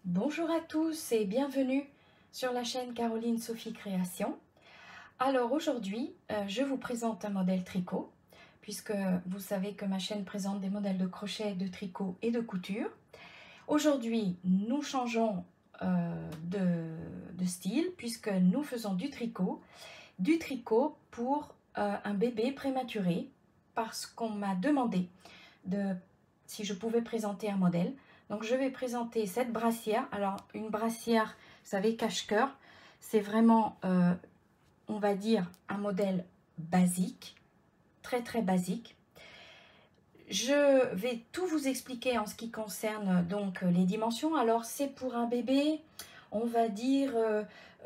Bonjour à tous et bienvenue sur la chaîne Caroline Sophie Création. Alors aujourd'hui, je vous présente un modèle tricot, puisque vous savez que ma chaîne présente des modèles de crochet, de tricot et de couture. Aujourd'hui, nous changeons de style, puisque nous faisons du tricot pour un bébé prématuré, parce qu'on m'a demandé si je pouvais présenter un modèle. Donc je vais présenter cette brassière. Alors une brassière, vous savez, cache-cœur, c'est vraiment, on va dire, un modèle basique, très basique. Je vais tout vous expliquer en ce qui concerne donc les dimensions. Alors c'est pour un bébé, on va dire,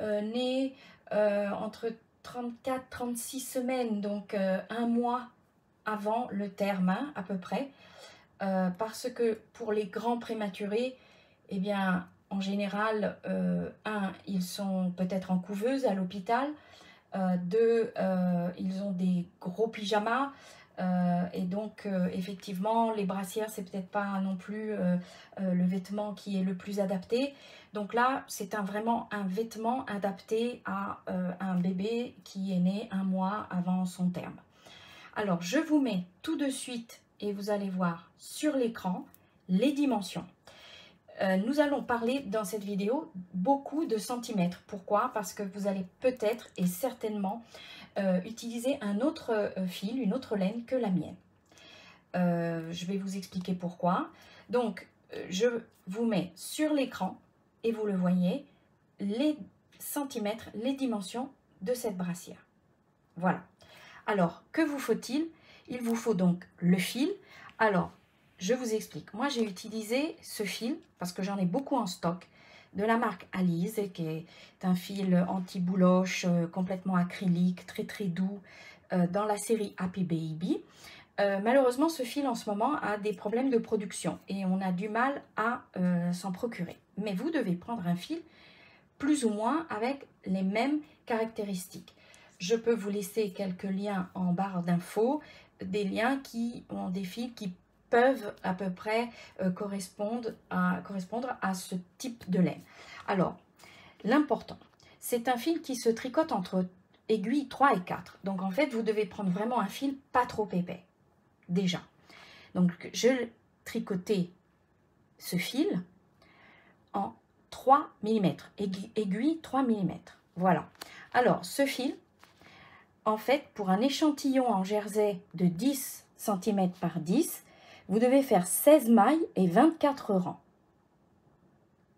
né entre 34-36 semaines, donc un mois avant le terme, hein, à peu près. Parce que pour les grands prématurés, eh bien, en général, ils sont peut-être en couveuse à l'hôpital, ils ont des gros pyjamas, et donc effectivement, les brassières, c'est peut-être pas non plus le vêtement qui est le plus adapté. Donc là, c'est vraiment un vêtement adapté à un bébé qui est né un mois avant son terme. Alors, je vous mets tout de suite, et vous allez voir sur l'écran, les dimensions. Nous allons parler dans cette vidéo beaucoup de centimètres. Pourquoi? Parce que vous allez peut-être et certainement utiliser un autre fil, une autre laine que la mienne. Je vais vous expliquer pourquoi. Donc, je vous mets sur l'écran, et vous le voyez, les centimètres, les dimensions de cette brassière. Voilà. Alors, que vous faut-il? Il vous faut donc le fil. Alors, je vous explique. Moi, j'ai utilisé ce fil, parce que j'en ai beaucoup en stock, de la marque Alize, qui est un fil anti-bouloche, complètement acrylique, très doux, dans la série Happy Baby. Malheureusement, ce fil en ce moment a des problèmes de production et on a du mal à s'en procurer. Mais vous devez prendre un fil plus ou moins avec les mêmes caractéristiques. Je peux vous laisser quelques liens en barre d'infos, des liens qui ont des fils qui peuvent à peu près correspondre à ce type de laine. Alors, l'important, c'est un fil qui se tricote entre aiguilles 3 et 4. Donc en fait, vous devez prendre vraiment un fil pas trop épais, déjà. Donc je tricotais ce fil en 3 mm, aiguille 3 mm. Voilà. Alors, ce fil, en fait, pour un échantillon en jersey de 10 cm par 10, vous devez faire 16 mailles et 24 rangs.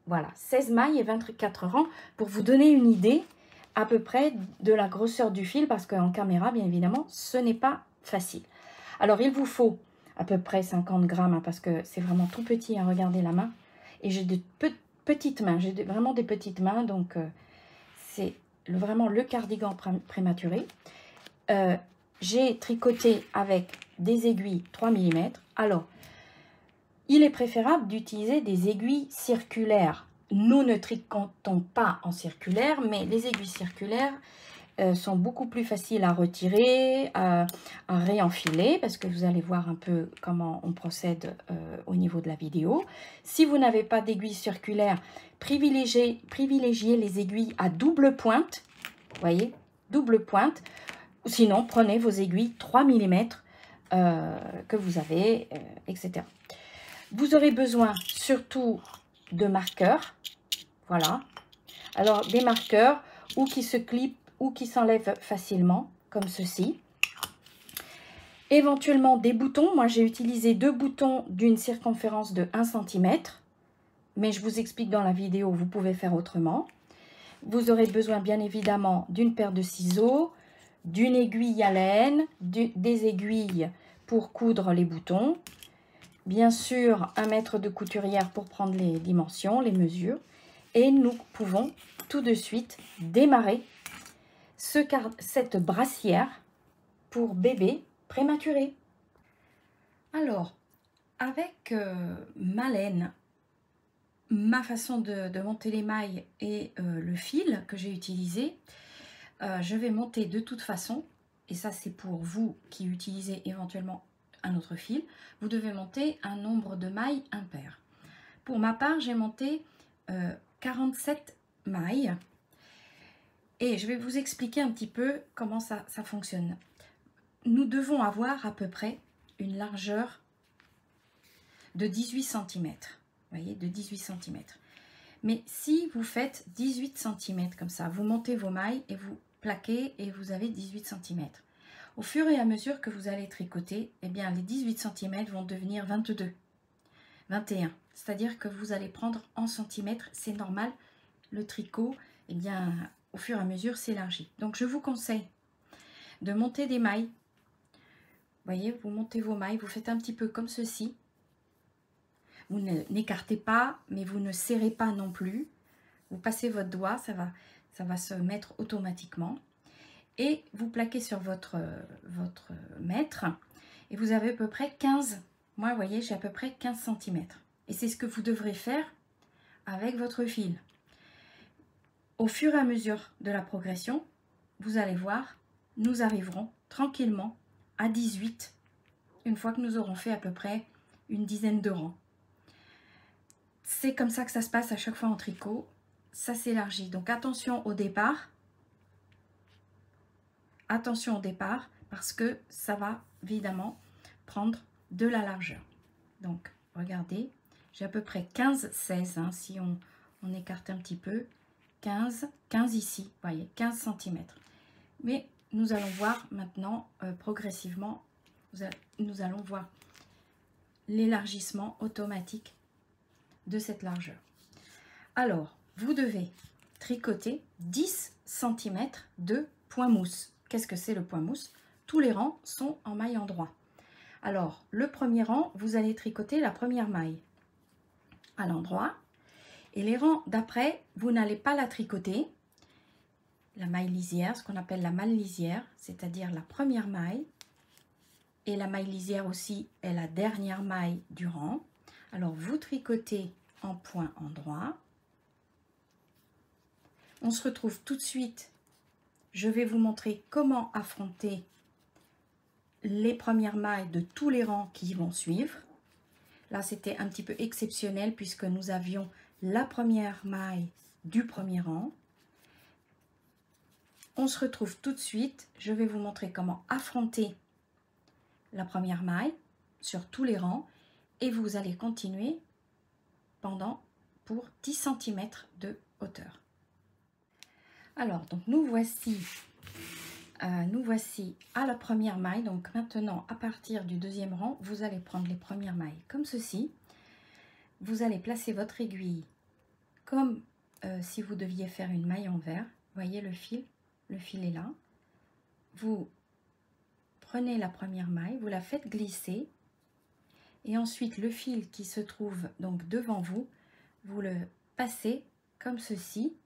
Voilà, 16 mailles et 24 rangs pour vous donner une idée à peu près de la grosseur du fil, parce qu'en caméra, bien évidemment, ce n'est pas facile. Alors, il vous faut à peu près 50 grammes, hein, parce que c'est vraiment tout petit, à regarder la main. Et j'ai de petites mains, j'ai vraiment des petites mains, donc c'est vraiment le cardigan prématuré. J'ai tricoté avec des aiguilles 3 mm. Alors, il est préférable d'utiliser des aiguilles circulaires. Nous ne tricotons pas en circulaire, mais les aiguilles circulaires sont beaucoup plus faciles à retirer, à réenfiler, parce que vous allez voir un peu comment on procède au niveau de la vidéo. Si vous n'avez pas d'aiguille circulaire, privilégiez les aiguilles à double pointe, vous voyez, double pointe, ou sinon prenez vos aiguilles 3 mm que vous avez, etc. Vous aurez besoin surtout de marqueurs, voilà. Alors des marqueurs ou qui se clipent ou qui s'enlèvent facilement, comme ceci. Éventuellement des boutons. Moi, j'ai utilisé 2 boutons d'une circonférence de 1 cm. Mais je vous explique dans la vidéo, vous pouvez faire autrement. Vous aurez besoin, bien évidemment, d'une paire de ciseaux, d'une aiguille à laine, des aiguilles pour coudre les boutons. Bien sûr, un mètre de couturière pour prendre les dimensions, les mesures. Et nous pouvons tout de suite démarrer cette brassière pour bébé prématuré. Alors, avec ma laine, ma façon de monter les mailles et le fil que j'ai utilisé, je vais monter de toute façon, et ça c'est pour vous qui utilisez éventuellement un autre fil, vous devez monter un nombre de mailles impair. Pour ma part, j'ai monté 47 mailles. Et je vais vous expliquer un petit peu comment ça fonctionne. Nous devons avoir à peu près une largeur de 18 cm. Vous voyez, de 18 cm. Mais si vous faites 18 cm comme ça, vous montez vos mailles et vous plaquez et vous avez 18 cm. Au fur et à mesure que vous allez tricoter, eh bien les 18 cm vont devenir 22, 21. C'est-à-dire que vous allez prendre en centimètres, c'est normal. Le tricot, eh bien, au fur et à mesure, s'élargit. Donc, je vous conseille de monter des mailles. Vous voyez, vous montez vos mailles, vous faites un petit peu comme ceci. Vous n'écartez pas, mais vous ne serrez pas non plus. Vous passez votre doigt, ça va se mettre automatiquement. Et vous plaquez sur votre mètre. Et vous avez à peu près 15. Moi, vous voyez, j'ai à peu près 15 cm. Et c'est ce que vous devrez faire avec votre fil. Au fur et à mesure de la progression, vous allez voir, nous arriverons tranquillement à 18, une fois que nous aurons fait à peu près une dizaine de rangs. C'est comme ça que ça se passe à chaque fois en tricot, ça s'élargit. Donc attention au départ, parce que ça va évidemment prendre de la largeur. Donc regardez, j'ai à peu près 15-16, hein, si on écarte un petit peu. 15 ici, vous voyez, 15 cm. Mais nous allons voir maintenant progressivement, nous allons voir l'élargissement automatique de cette largeur. Alors, vous devez tricoter 10 cm de point mousse. Qu'est-ce que c'est le point mousse? Tous les rangs sont en maille endroit. Alors, le premier rang, vous allez tricoter la première maille à l'endroit. Et les rangs d'après, vous n'allez pas la tricoter, la maille lisière, ce qu'on appelle la maille lisière, c'est-à-dire la première maille. Et la maille lisière aussi est la dernière maille du rang. Alors, vous tricotez en point endroit. On se retrouve tout de suite. Je vais vous montrer comment affronter les premières mailles de tous les rangs qui vont suivre. Là, c'était un petit peu exceptionnel puisque nous avions la première maille du premier rang. On se retrouve tout de suite. Je vais vous montrer comment affronter la première maille sur tous les rangs et vous allez continuer pour 10 cm de hauteur. Alors, donc nous voici à la première maille. Donc maintenant, à partir du deuxième rang, vous allez prendre les premières mailles comme ceci. Vous allez placer votre aiguille comme si vous deviez faire une maille envers. Voyez le fil est là. Vous prenez la première maille, vous la faites glisser et ensuite le fil qui se trouve donc devant vous, vous le passez comme ceci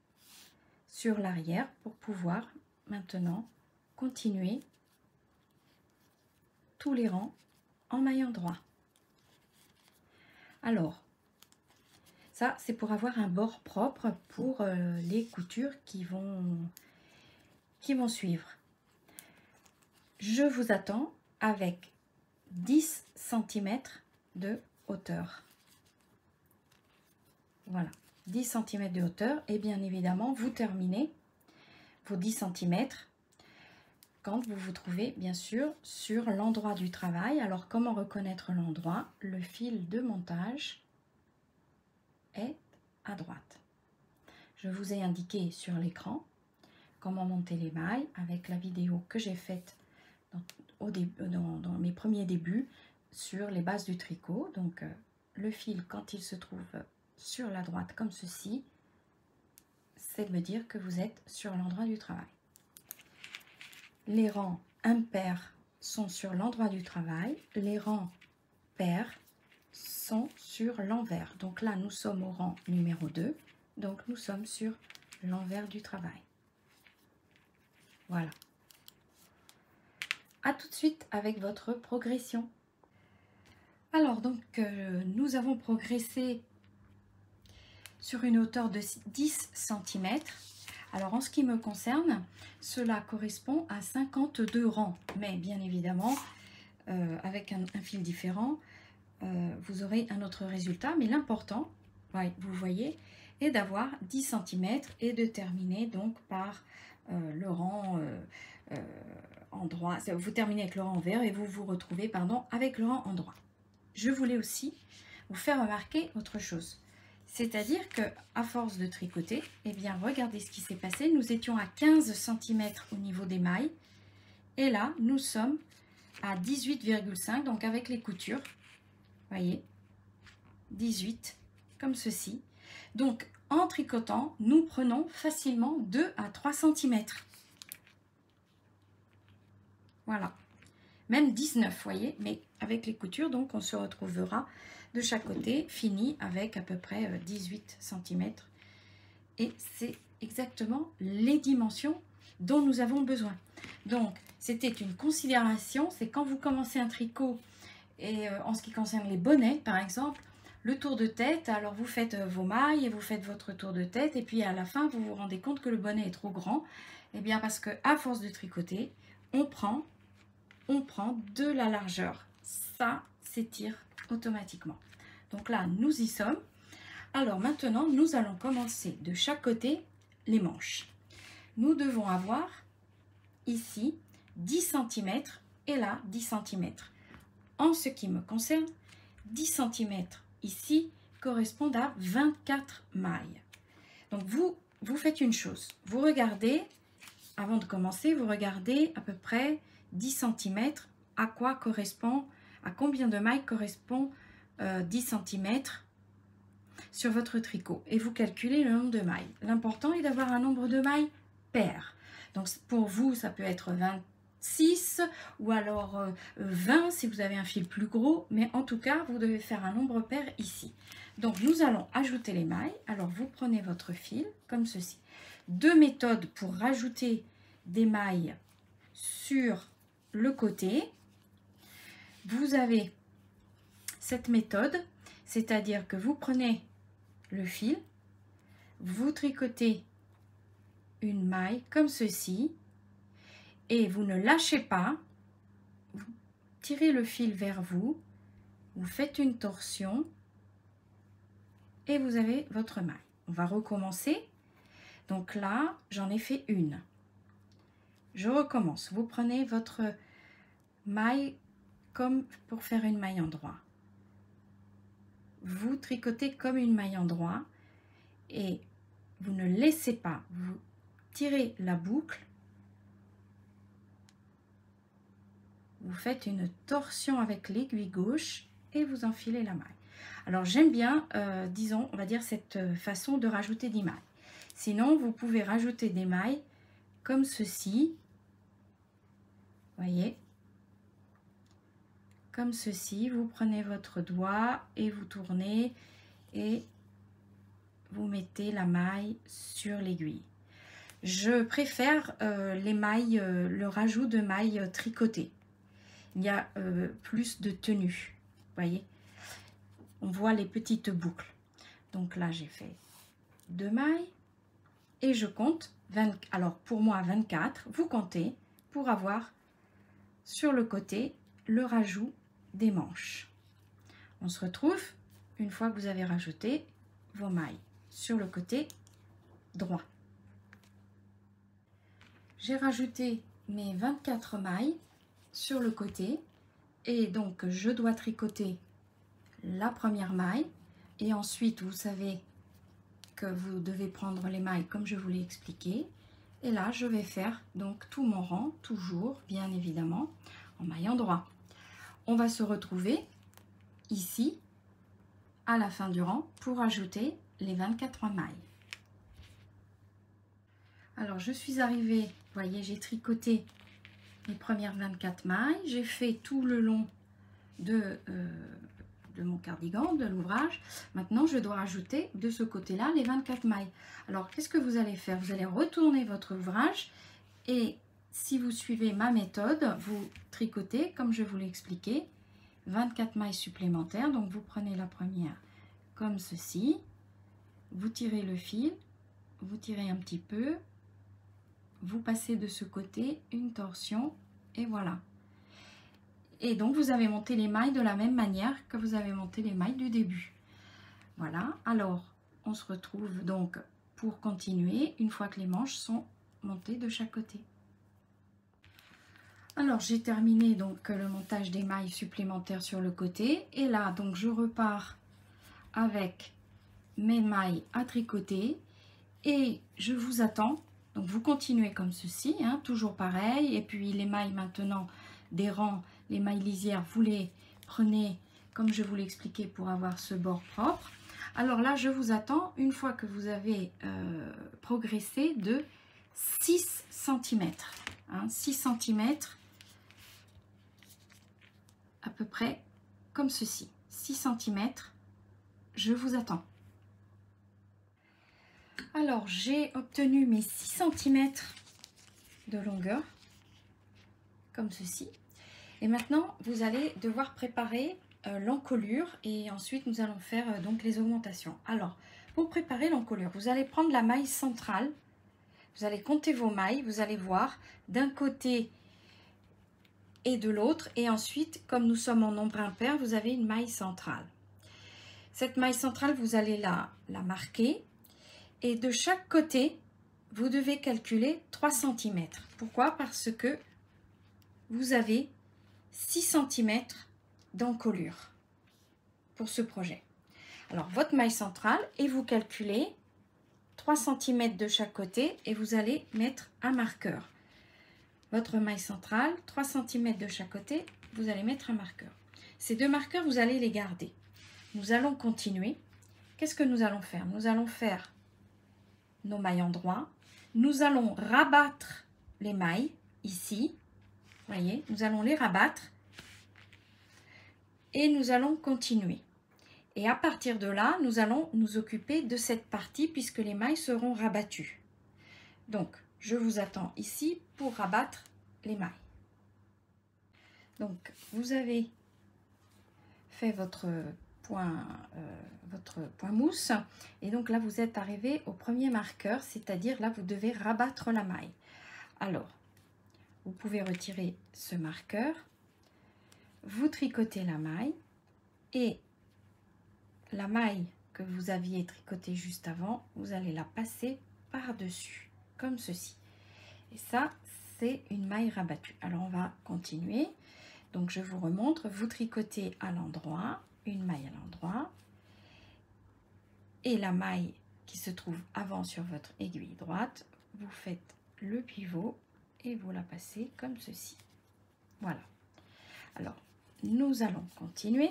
sur l'arrière pour pouvoir maintenant continuer tous les rangs en maille endroit. Alors, ça c'est pour avoir un bord propre pour les coutures qui vont suivre. Je vous attends avec 10 cm de hauteur. Voilà, 10 cm de hauteur et bien évidemment vous terminez vos 10 cm quand vous vous trouvez bien sûr sur l'endroit du travail. Alors comment reconnaître l'endroit? Le fil de montage est à droite. Je vous ai indiqué sur l'écran comment monter les mailles avec la vidéo que j'ai faite dans mes premiers débuts sur les bases du tricot. Donc le fil, quand il se trouve sur la droite comme ceci, c'est de me dire que vous êtes sur l'endroit du travail. Les rangs impairs sont sur l'endroit du travail, les rangs pairs sont sur l'envers. Donc là, nous sommes au rang numéro 2, donc nous sommes sur l'envers du travail. Voilà. À tout de suite avec votre progression. Alors donc nous avons progressé sur une hauteur de 10 cm. Alors en ce qui me concerne, cela correspond à 52 rangs. Mais bien évidemment, avec un fil différent, vous aurez un autre résultat. Mais l'important, vous voyez, et d'avoir 10 cm et de terminer donc par le rang endroit. Vous terminez avec le rang envers et vous vous retrouvez, pardon, avec le rang endroit. Je voulais aussi vous faire remarquer autre chose. C'est-à-dire que à force de tricoter, eh bien, regardez ce qui s'est passé. Nous étions à 15 cm au niveau des mailles. Et là, nous sommes à 18,5, donc avec les coutures. Voyez, 18, comme ceci. Donc, en tricotant, nous prenons facilement 2 à 3 cm. Voilà. Même 19, vous voyez, mais avec les coutures, donc on se retrouvera de chaque côté, fini avec à peu près 18 cm. Et c'est exactement les dimensions dont nous avons besoin. Donc, c'était une considération, c'est quand vous commencez un tricot, et en ce qui concerne les bonnets, par exemple, le tour de tête, alors vous faites vos mailles et vous faites votre tour de tête, et puis à la fin, vous vous rendez compte que le bonnet est trop grand. Eh bien, parce que à force de tricoter, on prend de la largeur. Ça s'étire automatiquement. Donc là, nous y sommes. Alors maintenant, nous allons commencer de chaque côté les manches. Nous devons avoir ici 10 cm et là 10 cm. En ce qui me concerne, 10 cm ici correspondent à 24 mailles. Donc vous faites une chose, vous regardez, avant de commencer, vous regardez à peu près 10 cm, à quoi correspond, à combien de mailles correspond 10 cm sur votre tricot. Et vous calculez le nombre de mailles. L'important est d'avoir un nombre de mailles pair. Donc pour vous, ça peut être 26 ou alors 20 si vous avez un fil plus gros. Mais en tout cas, vous devez faire un nombre pair ici. Donc nous allons ajouter les mailles. Alors vous prenez votre fil comme ceci. Deux méthodes pour rajouter des mailles sur le côté. Vous avez cette méthode, c'est-à-dire que vous prenez le fil, vous tricotez une maille comme ceci et vous ne lâchez pas, vous tirez le fil vers vous, vous faites une torsion et vous avez votre maille. On va recommencer. Donc là, j'en ai fait une. Je recommence. Vous prenez votre maille comme pour faire une maille en droit. Vous tricotez comme une maille en droit et vous ne laissez pas, vous tirez la boucle, vous faites une torsion avec l'aiguille gauche et vous enfilez la maille. Alors j'aime bien, disons, on va dire cette façon de rajouter des mailles. Sinon, vous pouvez rajouter des mailles comme ceci, voyez, comme ceci. Vous prenez votre doigt et vous tournez et vous mettez la maille sur l'aiguille. Je préfère les mailles, le rajout de mailles tricotées. Il y a plus de tenue, voyez. On voit les petites boucles. Donc là, j'ai fait 2 mailles et je compte 20. Alors pour moi, 24. Vous comptez pour avoir sur le côté le rajout des manches. On se retrouve une fois que vous avez rajouté vos mailles sur le côté droit. J'ai rajouté mes 24 mailles sur le côté et donc je dois tricoter la première maille et ensuite vous savez que vous devez prendre les mailles comme je vous l'ai expliqué et là je vais faire donc tout mon rang, toujours bien évidemment en maille en droit. On va se retrouver ici à la fin du rang pour ajouter les 24 mailles. Alors je suis arrivée, vous voyez, j'ai tricoté les premières 24 mailles, j'ai fait tout le long de mon cardigan, de l'ouvrage. Maintenant je dois rajouter de ce côté là les 24 mailles. Alors qu'est-ce que vous allez faire? Vous allez retourner votre ouvrage et si vous suivez ma méthode, vous tricotez comme je vous l'ai expliqué, 24 mailles supplémentaires. Donc vous prenez la première comme ceci, vous tirez le fil, vous tirez un petit peu, vous passez de ce côté une torsion et voilà. Et donc vous avez monté les mailles de la même manière que vous avez monté les mailles du début. Voilà, alors on se retrouve donc pour continuer une fois que les manches sont montées de chaque côté. Alors j'ai terminé donc le montage des mailles supplémentaires sur le côté et là donc je repars avec mes mailles à tricoter et je vous attends. Donc vous continuez comme ceci, hein, toujours pareil, et puis les mailles maintenant des rangs, les mailles lisières, vous les prenez comme je vous l'ai expliqué pour avoir ce bord propre. Alors là je vous attends une fois que vous avez progressé de 6 cm, hein, 6 cm à peu près comme ceci, 6 cm, je vous attends. Alors, j'ai obtenu mes 6 cm de longueur, comme ceci. Et maintenant, vous allez devoir préparer l'encolure et ensuite, nous allons faire donc les augmentations. Alors, pour préparer l'encolure, vous allez prendre la maille centrale, vous allez compter vos mailles, vous allez voir d'un côté et de l'autre. Et ensuite, comme nous sommes en nombre impair, vous avez une maille centrale. Cette maille centrale, vous allez la marquer. Et de chaque côté, vous devez calculer 3 cm. Pourquoi? Parce que vous avez 6 cm d'encolure pour ce projet. Alors, votre maille centrale, et vous calculez 3 cm de chaque côté et vous allez mettre un marqueur. Votre maille centrale, 3 cm de chaque côté, vous allez mettre un marqueur. Ces deux marqueurs, vous allez les garder. Nous allons continuer. Qu'est-ce que nous allons faire? Nous allons faire nos mailles en droit. Nous allons rabattre les mailles ici. Voyez, nous allons les rabattre. Et nous allons continuer. Et à partir de là, nous allons nous occuper de cette partie puisque les mailles seront rabattues. Donc, je vous attends ici pour rabattre les mailles. Donc, vous avez fait votre point mousse et donc là vous êtes arrivé au premier marqueur, c'est-à-dire là vous devez rabattre la maille. Alors vous pouvez retirer ce marqueur, vous tricotez la maille et la maille que vous aviez tricotée juste avant, vous allez la passer par-dessus comme ceci et ça c'est une maille rabattue. Alors on va continuer, donc je vous remontre, vous tricotez à l'endroit, une maille à l'endroit et la maille qui se trouve avant sur votre aiguille droite, vous faites le pivot et vous la passez comme ceci. Voilà. Alors, nous allons continuer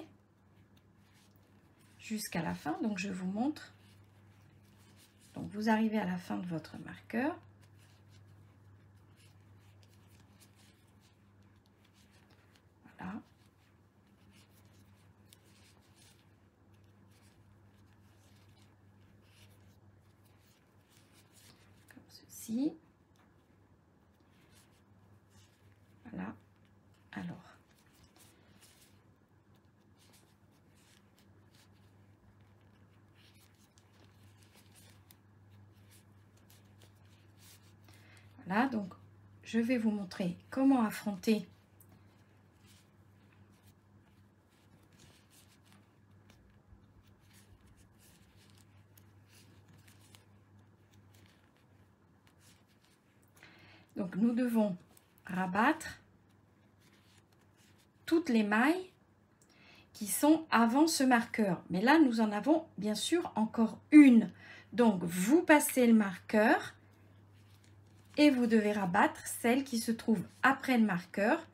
jusqu'à la fin. Donc, je vous montre. Donc, vous arrivez à la fin de votre marqueur. Voilà. Voilà, alors voilà, donc je vais vous montrer comment affronter donc nous devons rabattre toutes les mailles qui sont avant ce marqueur. Mais là, nous en avons bien sûr encore une. Donc, vous passez le marqueur et vous devez rabattre celle qui se trouve après le marqueur,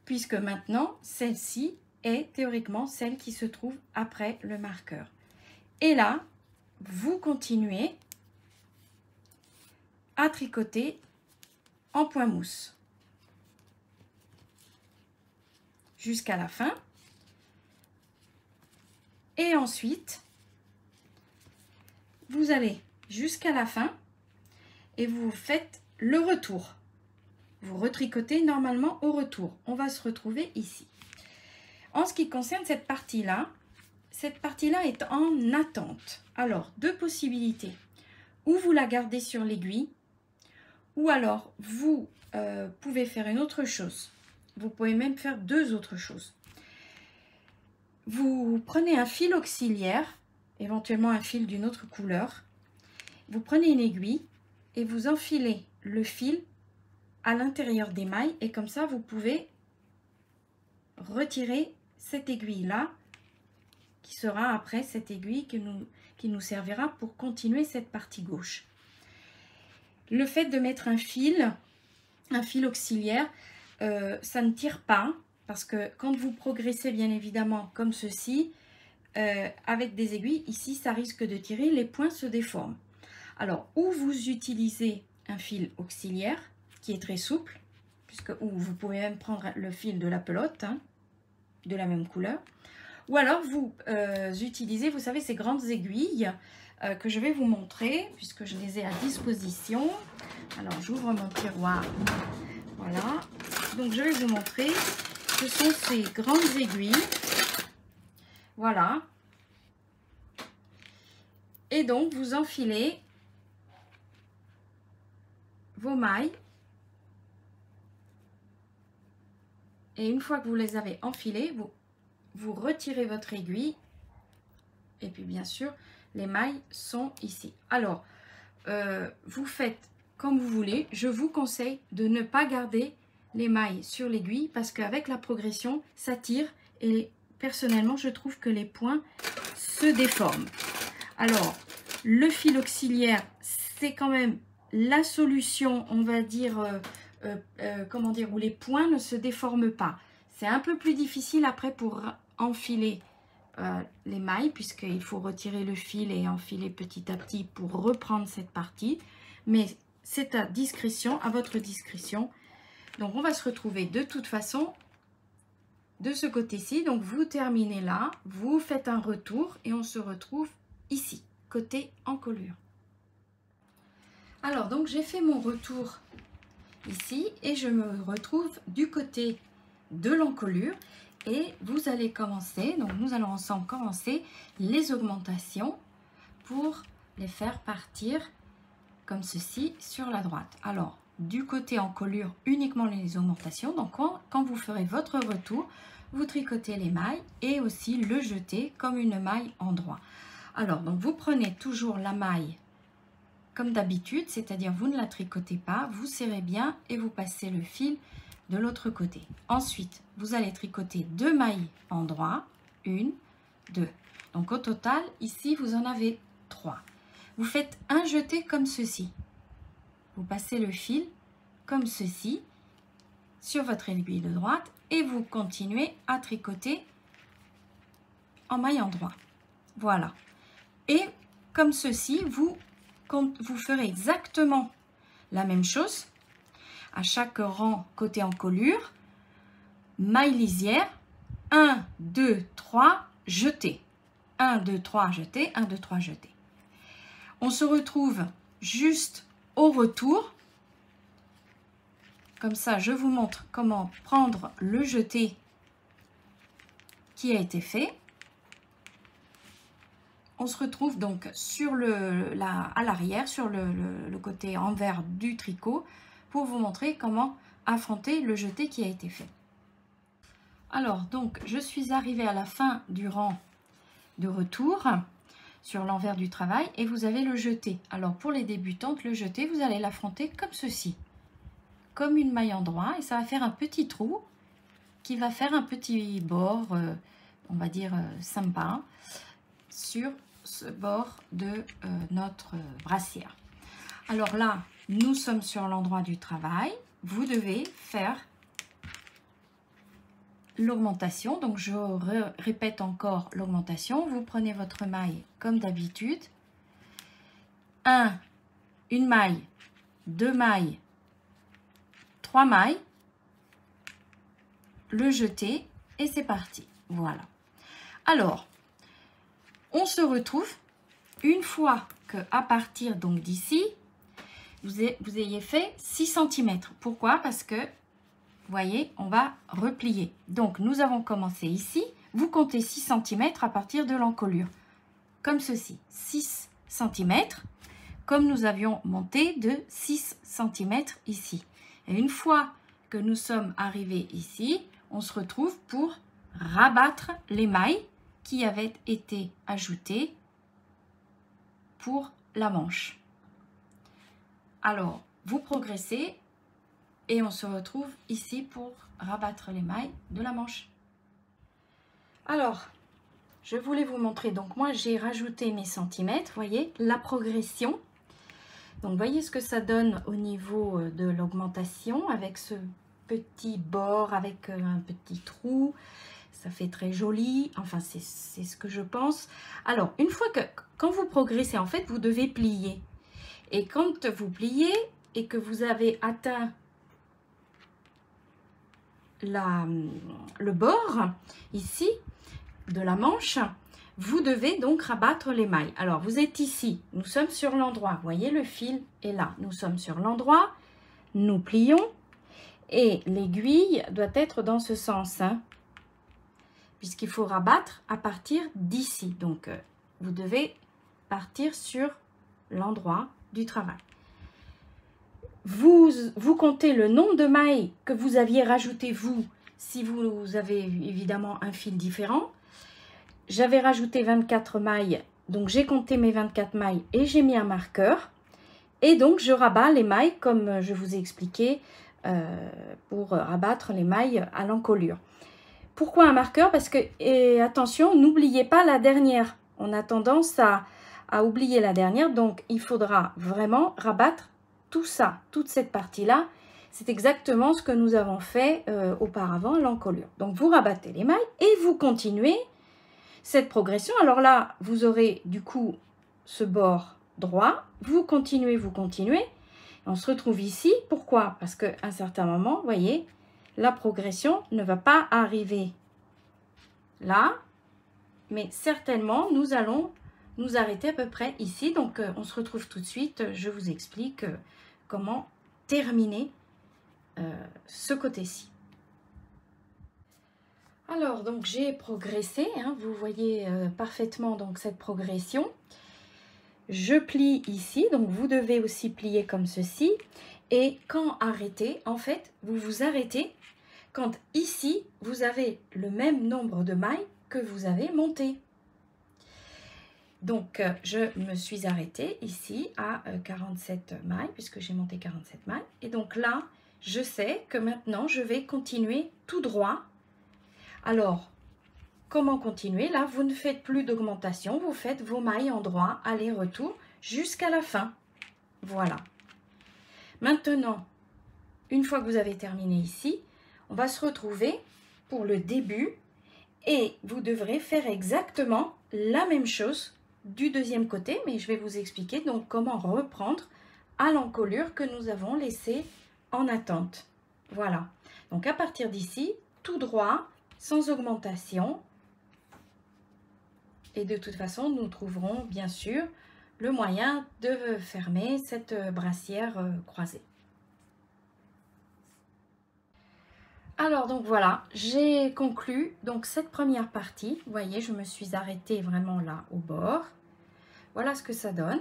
puisque maintenant, celle-ci est théoriquement celle qui se trouve après le marqueur. Et là, vous continuez à tricoter en point mousse jusqu'à la fin. Et ensuite, vous allez jusqu'à la fin et vous faites le retour. Vous retricotez normalement au retour. On va se retrouver ici. En ce qui concerne cette partie-là est en attente. Alors, deux possibilités. Ou vous la gardez sur l'aiguille, ou alors vous pouvez faire une autre chose. Vous pouvez même faire deux autres choses. Vous prenez un fil auxiliaire éventuellement un fil d'une autre couleur. Vous prenez une aiguille et vous enfilez le fil à l'intérieur des mailles et comme ça vous pouvez retirer cette aiguille là qui sera après cette aiguille qui nous servira pour continuer cette partie gauche. Le fait de mettre un fil auxiliaire, ça ne tire pas parce que quand vous progressez bien évidemment comme ceci, avec des aiguilles, ici ça risque de tirer, les points se déforment. Alors, ou vous utilisez un fil auxiliaire qui est très souple, ou vous pouvez même prendre le fil de la pelote, hein, de la même couleur, ou alors vous utilisez, vous savez, ces grandes aiguilles que je vais vous montrer, puisque je les ai à disposition. Alors, j'ouvre mon tiroir, voilà. Donc, je vais vous montrer, ce sont ces grandes aiguilles, voilà. Et donc, vous enfilez vos mailles et une fois que vous les avez enfilées, vous retirez votre aiguille et puis bien sûr les mailles sont ici. Alors vous faites comme vous voulez, je vous conseille de ne pas garder les mailles sur l'aiguille parce qu'avec la progression ça tire et personnellement je trouve que les points se déforment. Alors le fil auxiliaire c'est quand même la solution, on va dire, comment dire, où les points ne se déforment pas. C'est un peu plus difficile après pour enfiler les mailles, puisqu'il faut retirer le fil et enfiler petit à petit pour reprendre cette partie. Mais c'est à discrétion, à votre discrétion. Donc on va se retrouver de toute façon de ce côté-ci. Donc vous terminez là, vous faites un retour et on se retrouve ici, côté encolure. Alors, donc j'ai fait mon retour ici et je me retrouve du côté de l'encolure et vous allez commencer, donc nous allons ensemble commencer les augmentations pour les faire partir comme ceci sur la droite. Alors, du côté encolure, uniquement les augmentations. Donc, quand vous ferez votre retour, vous tricotez les mailles et aussi le jeter comme une maille en droit. Alors, donc vous prenez toujours la maille comme d'habitude, c'est-à-dire vous ne la tricotez pas, vous serrez bien et vous passez le fil de l'autre côté. Ensuite, vous allez tricoter 2 mailles en droit, 1, 2. Donc au total, ici, vous en avez 3. Vous faites un jeté comme ceci. Vous passez le fil comme ceci sur votre aiguille de droite et vous continuez à tricoter en maille en droit. Voilà. Et comme ceci, vous ferez exactement la même chose à chaque rang côté encolure, maille lisière, 1, 2, 3, jeté. 1, 2, 3, jeté, 1, 2, 3, jeté. On se retrouve juste au retour. Comme ça, je vous montre comment prendre le jeté qui a été fait. On se retrouve donc sur à l'arrière, sur le côté envers du tricot, pour vous montrer comment affronter le jeté qui a été fait. Alors, donc, je suis arrivée à la fin du rang de retour sur l'envers du travail et vous avez le jeté. Alors, pour les débutantes, le jeté, vous allez l'affronter comme ceci, comme une maille en droit et ça va faire un petit trou qui va faire un petit bord, on va dire sympa, sur ce bord de notre brassière. Alors là, nous sommes sur l'endroit du travail. Vous devez faire l'augmentation. Donc, je répète encore l'augmentation. Vous prenez votre maille comme d'habitude. Une maille, 2 mailles, 3 mailles. Le jeter et c'est parti. Voilà. Alors, on se retrouve une fois que à partir donc d'ici, vous ayez fait 6 cm. Pourquoi? Parce que, vous voyez, on va replier. Donc, nous avons commencé ici. Vous comptez 6 cm à partir de l'encolure. Comme ceci. 6 cm. Comme nous avions monté de 6 cm ici. Et une fois que nous sommes arrivés ici, on se retrouve pour rabattre les mailles qui avaient été ajoutées pour la manche. Alors, vous progressez et on se retrouve ici pour rabattre les mailles de la manche. Alors, je voulais vous montrer, donc moi j'ai rajouté mes centimètres, voyez, la progression. Donc, voyez ce que ça donne au niveau de l'augmentation avec ce petit bord, avec un petit trou. Ça fait très joli, enfin c'est ce que je pense. Alors, une fois que, quand vous progressez, en fait, vous devez plier. Et quand vous pliez et que vous avez atteint le bord, ici, de la manche, vous devez donc rabattre les mailles. Alors, vous êtes ici, nous sommes sur l'endroit. Vous voyez, le fil est là. Nous sommes sur l'endroit, nous plions et l'aiguille doit être dans ce sens, hein, puisqu'il faut rabattre à partir d'ici. Donc, vous devez partir sur l'endroit du travail. Vous comptez le nombre de mailles que vous aviez rajouté, vous, si vous avez évidemment un fil différent. J'avais rajouté 24 mailles, donc j'ai compté mes 24 mailles et j'ai mis un marqueur. Et donc, je rabats les mailles comme je vous ai expliqué pour rabattre les mailles à l'encolure. Pourquoi un marqueur? Parce que, et attention, n'oubliez pas la dernière. On a tendance à oublier la dernière, donc il faudra vraiment rabattre tout ça, toute cette partie-là. C'est exactement ce que nous avons fait auparavant, l'encolure. Donc, vous rabattez les mailles et vous continuez cette progression. Alors là, vous aurez du coup ce bord droit. Vous continuez, vous continuez. On se retrouve ici. Pourquoi? Parce qu'à un certain moment, vous voyez, la progression ne va pas arriver là, mais certainement, nous allons nous arrêter à peu près ici. Donc, on se retrouve tout de suite. Je vous explique comment terminer ce côté-ci. Alors, donc, j'ai progressé. Hein, vous voyez parfaitement donc cette progression. Je plie ici. Donc, vous devez aussi plier comme ceci. Et quand arrêter, en fait, vous vous arrêtez quand ici, vous avez le même nombre de mailles que vous avez monté. Donc, je me suis arrêtée ici à 47 mailles, puisque j'ai monté 47 mailles. Et donc là, je sais que maintenant, je vais continuer tout droit. Alors, comment continuer? Là, vous ne faites plus d'augmentation, vous faites vos mailles en droit, aller-retour, jusqu'à la fin. Voilà. Maintenant, une fois que vous avez terminé ici, on va se retrouver pour le début et vous devrez faire exactement la même chose du deuxième côté, mais je vais vous expliquer donc comment reprendre à l'encolure que nous avons laissée en attente. Voilà. Donc à partir d'ici, tout droit, sans augmentation. Et de toute façon, nous trouverons bien sûr le moyen de fermer cette brassière croisée. Alors donc voilà, j'ai conclu donc cette première partie. Vous voyez, je me suis arrêtée vraiment là au bord. Voilà ce que ça donne.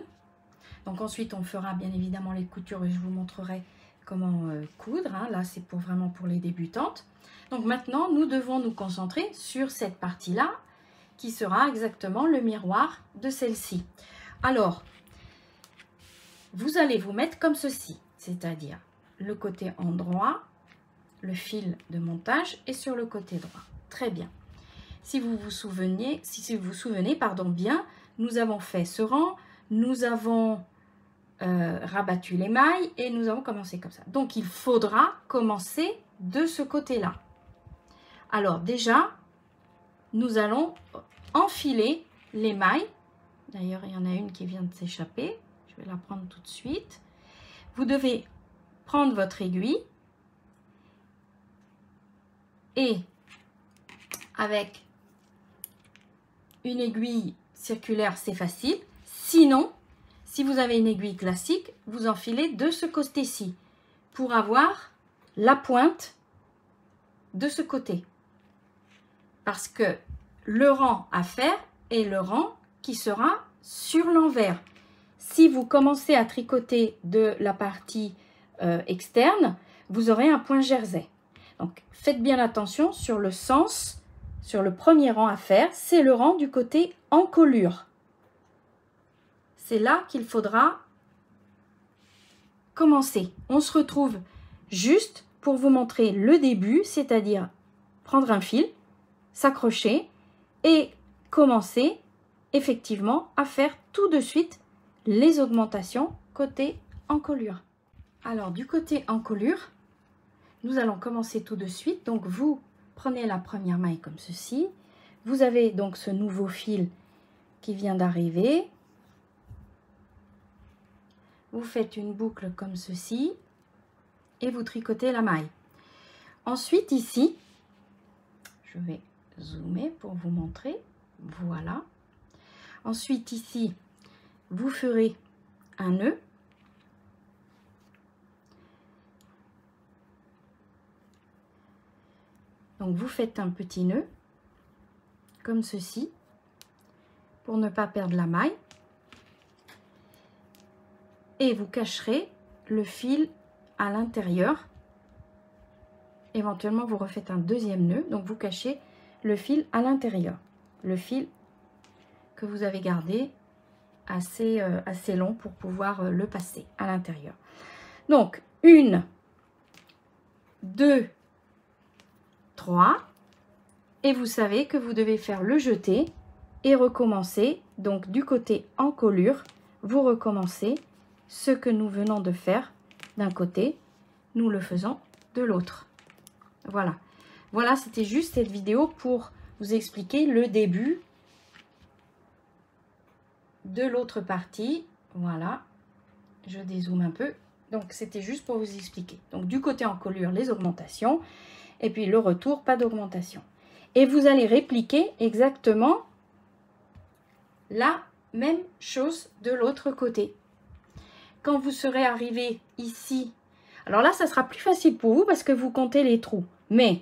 Donc ensuite, on fera bien évidemment les coutures et je vous montrerai comment coudre. Hein. Là, c'est vraiment pour les débutantes. Donc maintenant, nous devons nous concentrer sur cette partie-là qui sera exactement le miroir de celle-ci. Alors, vous allez vous mettre comme ceci, c'est-à-dire le côté endroit, le fil de montage est sur le côté droit. Très bien. Si vous vous souvenez, pardon, bien, nous avons fait ce rang, nous avons rabattu les mailles et nous avons commencé comme ça. Donc, il faudra commencer de ce côté-là. Alors, déjà, nous allons enfiler les mailles. D'ailleurs, il y en a une qui vient de s'échapper. Je vais la prendre tout de suite. Vous devez prendre votre aiguille et avec une aiguille circulaire, c'est facile. Sinon, si vous avez une aiguille classique, vous enfilez de ce côté-ci pour avoir la pointe de ce côté. Parce que le rang à faire est le rang qui sera sur l'envers. Si vous commencez à tricoter de la partie externe, vous aurez un point jersey. Donc, faites bien attention sur le sens, sur le premier rang à faire, c'est le rang du côté encolure. c'est là qu'il faudra commencer. On se retrouve juste pour vous montrer le début, c'est-à-dire prendre un fil, s'accrocher et commencer effectivement à faire tout de suite les augmentations côté encolure. Alors du côté encolure, nous allons commencer tout de suite. Donc vous prenez la première maille comme ceci. Vous avez donc ce nouveau fil qui vient d'arriver. Vous faites une boucle comme ceci et vous tricotez la maille. Ensuite ici, je vais zoomer pour vous montrer. Voilà. Ensuite ici, vous ferez un nœud. Donc vous faites un petit nœud comme ceci pour ne pas perdre la maille et vous cacherez le fil à l'intérieur. Éventuellement vous refaites un deuxième nœud, donc vous cachez le fil à l'intérieur, le fil que vous avez gardé assez long pour pouvoir le passer à l'intérieur. Donc 1, 2, 3 et vous savez que vous devez faire le jeté et recommencer. Donc du côté encolure, vous recommencez ce que nous venons de faire d'un côté, nous le faisons de l'autre. Voilà. Voilà, c'était juste cette vidéo pour vous expliquer le début de l'autre partie. Voilà, je dézoome un peu. Donc c'était juste pour vous expliquer. Donc du côté encolure, les augmentations. Et puis le retour, pas d'augmentation. Et vous allez répliquer exactement la même chose de l'autre côté. Quand vous serez arrivé ici, alors là, ça sera plus facile pour vous parce que vous comptez les trous. Mais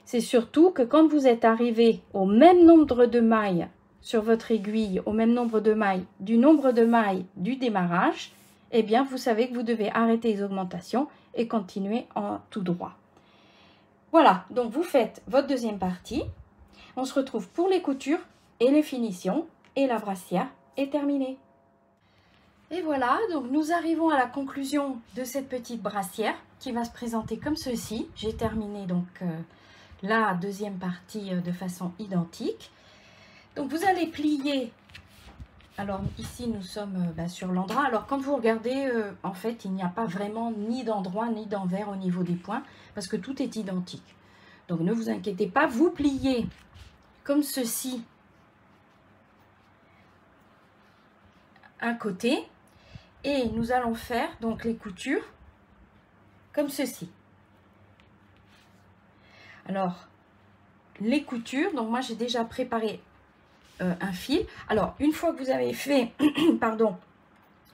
c'est surtout que quand vous êtes arrivé au même nombre de mailles sur votre aiguille, au même nombre de mailles du nombre de mailles du démarrage, eh bien, vous savez que vous devez arrêter les augmentations et continuer en tout droit. Voilà, donc vous faites votre deuxième partie. On se retrouve pour les coutures et les finitions et la brassière est terminée. Et voilà, donc nous arrivons à la conclusion de cette petite brassière qui va se présenter comme ceci. J'ai terminé donc la deuxième partie de façon identique. Donc vous allez plier. Alors ici nous sommes sur l'endroit. Alors quand vous regardez, en fait il n'y a pas vraiment ni d'endroit ni d'envers au niveau des points parce que tout est identique. Donc ne vous inquiétez pas, vous pliez comme ceci un côté et nous allons faire donc les coutures comme ceci. Alors les coutures, donc moi j'ai déjà préparé un fil. Alors une fois que vous avez fait pardon,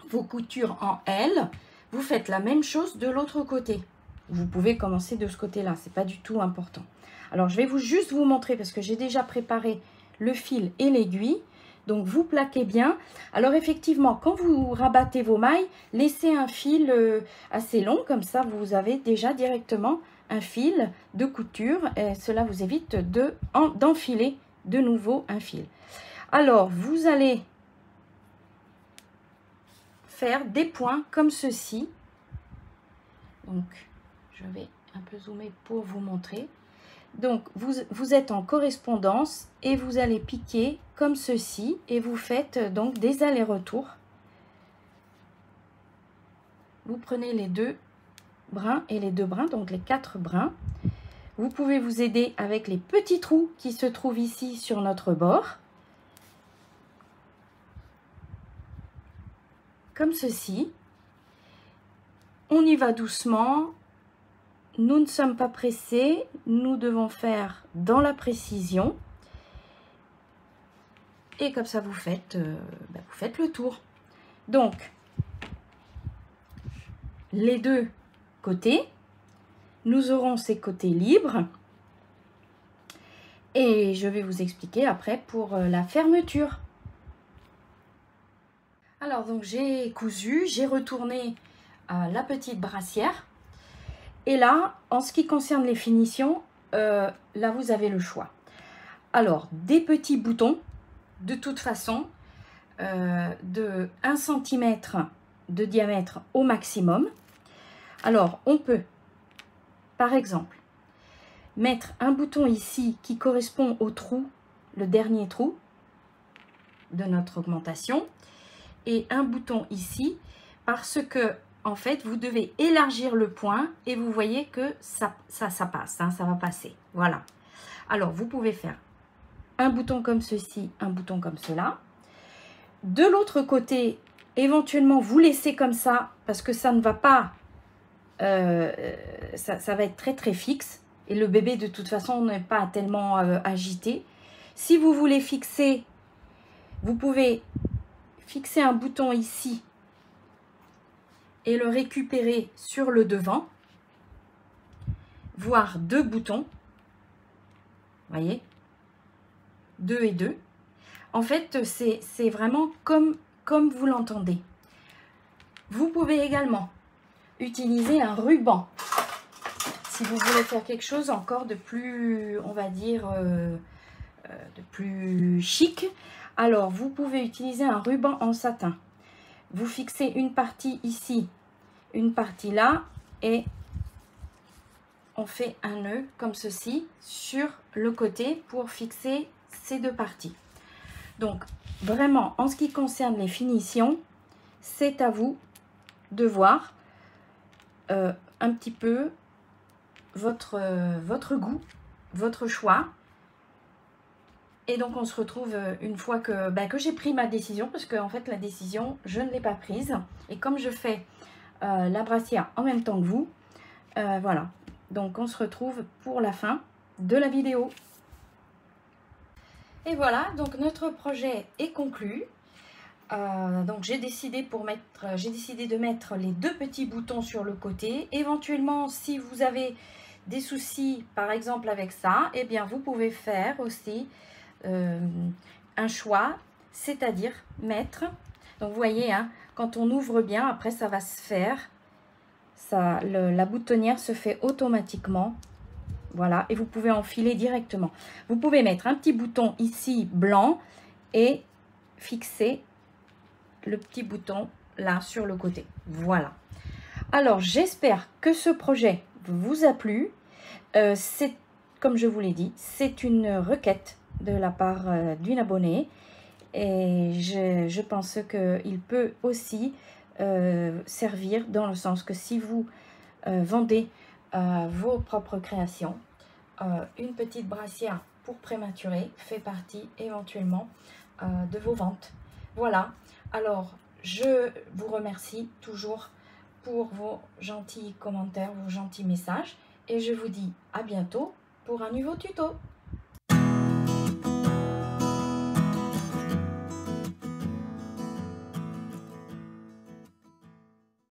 vos coutures en L, vous faites la même chose de l'autre côté. Vous pouvez commencer de ce côté-là, c'est pas du tout important. Alors je vais juste vous montrer parce que j'ai déjà préparé le fil et l'aiguille. Donc vous plaquez bien. Alors effectivement, quand vous rabattez vos mailles, laissez un fil assez long, comme ça vous avez déjà directement un fil de couture et cela vous évite d'enfiler de nouveau un fil. Alors vous allez faire des points comme ceci. Donc je vais un peu zoomer pour vous montrer. Donc vous êtes en correspondance et vous allez piquer comme ceci et vous faites donc des allers-retours. Vous prenez les deux brins et les deux brins, donc les 4 brins. Vous pouvez vous aider avec les petits trous qui se trouvent ici sur notre bord. Comme ceci. On y va doucement. Nous ne sommes pas pressés. Nous devons faire dans la précision. Et comme ça, vous faites le tour. Donc, les deux côtés, nous aurons ces côtés libres. Et je vais vous expliquer après pour la fermeture. Alors, donc j'ai cousu, j'ai retourné la petite brassière. Et là, en ce qui concerne les finitions, là, vous avez le choix. Alors, des petits boutons, de toute façon, de 1 cm de diamètre au maximum. Alors, on peut, par exemple, mettre un bouton ici qui correspond au trou, le dernier trou de notre augmentation, et un bouton ici, parce que, en fait, vous devez élargir le point et vous voyez que ça passe, hein, ça va passer. Voilà. Alors, vous pouvez faire un bouton comme ceci, un bouton comme cela. De l'autre côté, éventuellement, vous laissez comme ça, parce que ça ne va pas, ça va être très très fixe. Et le bébé, de toute façon, n'est pas tellement agité. Si vous voulez fixer, vous pouvez fixer un bouton ici et le récupérer sur le devant, voire 2 boutons. Voyez, 2 et 2. En fait, c'est vraiment comme vous l'entendez. Vous pouvez également utiliser un ruban. Si vous voulez faire quelque chose encore de plus, on va dire, de plus chic, alors vous pouvez utiliser un ruban en satin. Vous fixez une partie ici, une partie là, et on fait un nœud comme ceci sur le côté pour fixer ces 2 parties. Donc, vraiment, en ce qui concerne les finitions, c'est à vous de voir un petit peu votre goût, votre choix. Et donc, on se retrouve une fois que j'ai pris ma décision, parce que en fait, la décision, je ne l'ai pas prise. Et comme je fais la brassière en même temps que vous, voilà. Donc, on se retrouve pour la fin de la vidéo. Et voilà, donc notre projet est conclu. Donc j'ai décidé de mettre les 2 petits boutons sur le côté. Éventuellement, si vous avez des soucis, par exemple avec ça, eh bien vous pouvez faire aussi un choix, c'est-à-dire mettre. Donc vous voyez, hein, quand on ouvre bien, après ça va se faire. La boutonnière se fait automatiquement. Voilà, et vous pouvez enfiler directement. Vous pouvez mettre un petit bouton ici blanc et fixer le petit bouton là sur le côté. Voilà. Alors, j'espère que ce projet vous a plu. C'est, comme je vous l'ai dit, c'est une requête de la part d'une abonnée. Et je pense qu'il peut aussi servir dans le sens que si vous vendez vos propres créations, une petite brassière pour prématuré fait partie éventuellement de vos ventes. Voilà, alors je vous remercie toujours pour vos gentils commentaires, vos gentils messages, et je vous dis à bientôt pour un nouveau tuto.